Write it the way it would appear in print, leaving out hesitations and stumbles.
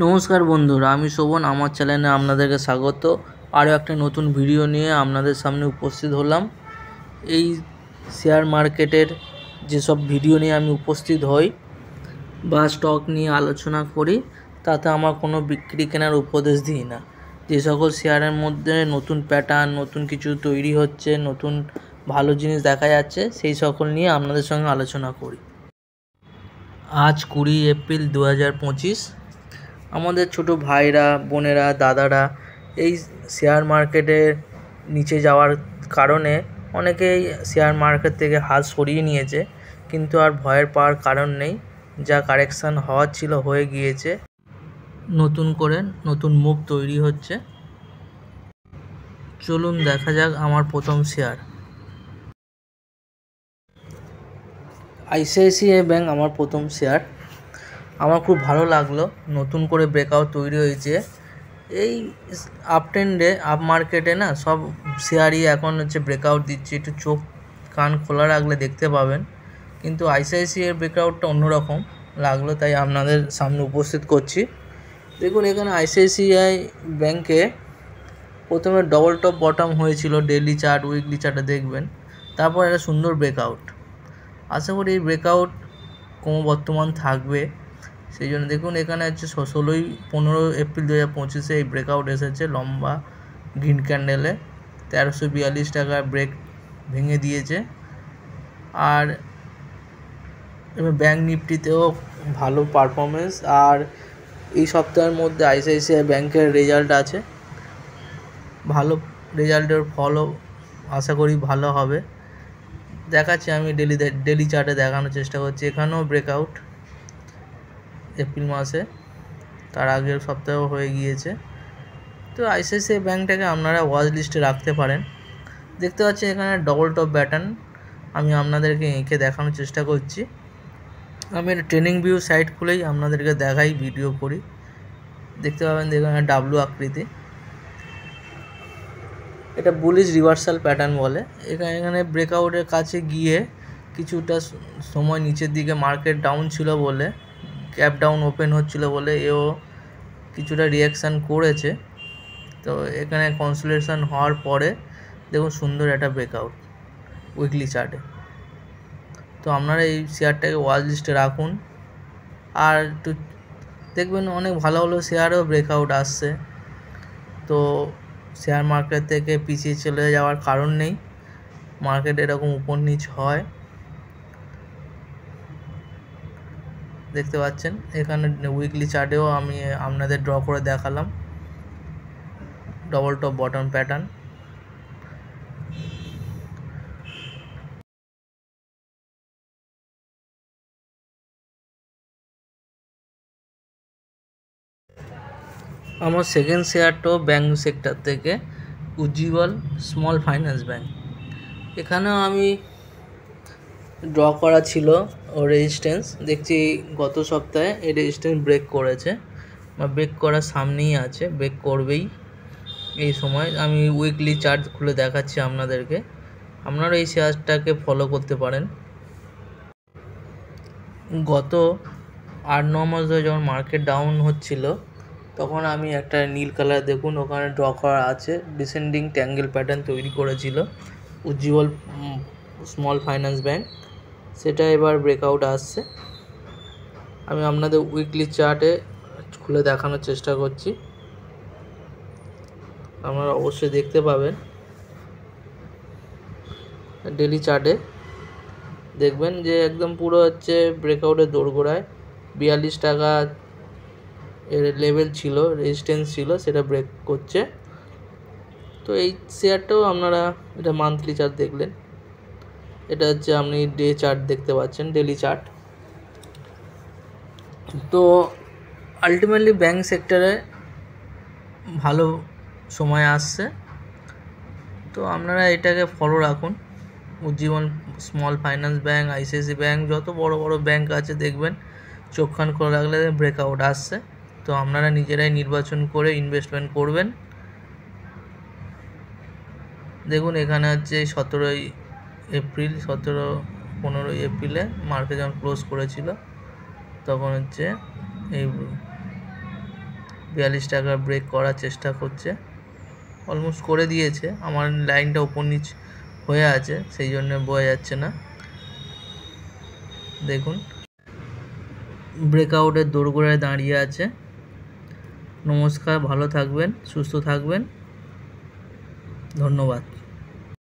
নমস্কার বন্ধুরা, আমি শোভন। আমার চ্যানেলে আপনাদেরকে স্বাগত। আরও একটা নতুন ভিডিও নিয়ে আপনাদের সামনে উপস্থিত হলাম। এই শেয়ার মার্কেটের যেসব ভিডিও নিয়ে আমি উপস্থিত হই বা স্টক নিয়ে আলোচনা করি, তাতে আমার কোনো বিক্রি কেনার উপদেশ দিই না। যে সকল শেয়ারের মধ্যে নতুন প্যাটার্ন, নতুন কিছু তৈরি হচ্ছে, নতুন ভালো জিনিস দেখা যাচ্ছে, সেই সকল নিয়ে আপনাদের সঙ্গে আলোচনা করি। আজ 20 এপ্রিল 2025। আমাদের ছোট ভাইরা, বোনেরা, দাদারা এই শেয়ার মার্কেটের নিচে যাওয়ার কারণে অনেকেই শেয়ার মার্কেট থেকে হাত সরিয়ে নিয়েছে, কিন্তু আর ভয়ের পাওয়ার কারণ নেই। যা কারেকশান হওয়ার ছিল হয়ে গিয়েছে। নতুন করে নতুন মুভ তৈরি হচ্ছে। চলুন দেখা যাক আমার প্রথম শেয়ার। আইসিআইসিআই ব্যাঙ্ক আমার প্রথম শেয়ার। আমার খুব ভালো লাগলো, নতুন করে ব্রেকআউট তৈরি হয়েছে। এই আপ ট্রেন্ডে, আপ মার্কেটে না সব শেয়ারই এখন ব্রেকআউট দিচ্ছে। একটু চোখ কান খোলা রাখলে দেখতে পাবেন। কিন্তু আইসিআইসিআই ব্রেকআউটটা অন্যরকম লাগলো, তাই আপনাদের সামনে উপস্থিত করছি। দেখুন, এখানে আইসিআইসিআই ব্যাঙ্কে প্রথমে ডবল টপ বটম হয়েছিল। ডেইলি চার্ট, উইকলি চার্টে দেখবেন। তারপর একটা সুন্দর ব্রেকআউট। আশা করি এই ব্রেকআউট ক্রমবর্ধমান থাকবে। সেই জন্য দেখুন, এখানে 15 এপ্রিল 2025 এই ব্রেকআউট এসেছে লম্বা গ্রিন ক্যান্ডেলে। 1342 টাকার ব্রেক ভেঙে দিয়েছে। আর ব্যাঙ্ক নিফটিতেও ভালো পারফরমেন্স। আর এই সপ্তাহের মধ্যে আইসিআইসিআই ব্যাঙ্কের রেজাল্ট আছে। ভালো রেজাল্টের ফলও আশা করি ভালো হবে। দেখাচ্ছি, আমি ডেলি চার্টে দেখানোর চেষ্টা করছি। এখানেও ব্রেকআউট এপ্রিল মাসে, তার আগের সপ্তাহেও হয়ে গিয়েছে। তো আইসিআইসিআই ব্যাঙ্কটাকে আপনারা ওয়াচ লিস্টে রাখতে পারেন। দেখতে পাচ্ছেন এখানে ডবল টপ প্যাটার্ন। আমি আপনাদেরকে এঁকে দেখানোর চেষ্টা করছি। আমি একটা ট্রেনিং ভিউ সাইট খুলেই আপনাদেরকে দেখাই, ভিডিও করি। দেখতে পাবেন, এখানে ডাব্লু আকৃতি। এটা বুলিশ রিভার্সাল প্যাটার্ন বলে। এখানে ব্রেকআউটের কাছে গিয়ে কিছুটা সময় নিচের দিকে মার্কেট ডাউন ছিল বলে, গ্যাপ ডাউন ওপেন হচ্ছিল বলে এও কিছুটা রিয়াকশান করেছে। তো এখানে কনসোলিডেশন হওয়ার পরে দেখুন সুন্দর একটা ব্রেকআউট উইকলি চার্টে। তো আপনারা এই শেয়ারটাকে ওয়াচ লিস্টে রাখুন। আর একটু দেখবেন অনেক ভালো ভালো শেয়ারেও ব্রেকআউট আসছে। তো শেয়ার মার্কেট থেকে পিছিয়ে চলে যাওয়ার কারণ নেই। মার্কেট এরকম উপর নিচ হয়। দেখতে পাচ্ছেন এখানে উইকলি চার্টেও আমি আপনাদের ড্র করে দেখালাম ডবল টপ বটম প্যাটার্ন। আমার সেকেন্ড শেয়ারটাও ব্যাঙ্ক সেক্টর থেকে, উজ্জীবল স্মল ফাইন্যান্স ব্যাঙ্ক। এখানেও আমি ড্র করা ছিল ও রেজিস্ট্যান্স। দেখছি গত সপ্তাহে এই রেজিস্ট্যান্স ব্রেক করেছে, বা ব্রেক করার সামনেই আছে, ব্রেক করবেই এই সময়। আমি উইকলি চার্ট খুলে দেখাচ্ছি আপনাদেরকে। আপনারা এই শেয়ারটাকে ফলো করতে পারেন। গত 8-9 মাস ধরে যখন মার্কেট ডাউন হচ্ছিল, তখন আমি একটা নীল কালার, দেখুন ওখানে ড্র করা আছে, ডিসেন্ডিং ট্যাঙ্গেল প্যাটার্ন তৈরি করেছিল উজ্জীবল স্মল ফাইন্যান্স ব্যাঙ্ক। সেটা এবার ব্রেকআউট আসছে। আমি আপনাদের উইকলি চার্টে খুলে দেখানোর চেষ্টা করছি, আপনারা অবশ্যই দেখতে পাবেন। ডেলি চার্টে দেখবেন যে একদম পুরো ব্রেকআউটের দোরগোড়ায় 42 টাকা এর লেভেল ছিল, রেজিস্ট্যান্স ছিল, সেটা ব্রেক করছে। তো এই শেয়ারটাও আপনারা, এটা মান্থলি চার্ট দেখলেন, এটা আপনি ডে চার্ট দেখতে পাচ্ছেন, ডেলি চার্ট। তো আলটিমেটলি ব্যাঙ্ক সেক্টরে ভালো সময় আসছে। তো আপনারা এটাকে ফলো রাখুন। Ujjivan small finance bank, ICICI bank, যত বড় বড় ব্যাঙ্ক আছে দেখবেন চোখখান খোলা রাখলে ব্রেকআউট আসছে। তো আপনারা নিজেরাই নির্বাচন করে ইনভেস্টমেন্ট করবেন। দেখুন এখানে 17 এপ্রিল, 15 এপ্রিলে মার্কেট যখন ক্লোজ করেছিল, তখন এই 42 টাকা ব্রেক করার চেষ্টা করছে, অলমোস্ট করে দিয়েছে। আমার লাইনটা ওপর নিচ হয়ে আছে, সেই জন্য বোঝা যাচ্ছে না। দেখুন ব্রেকআউটের দোরগোড়ায় দাঁড়িয়ে আছে। নমস্কার, ভালো থাকবেন, সুস্থ থাকবেন, ধন্যবাদ।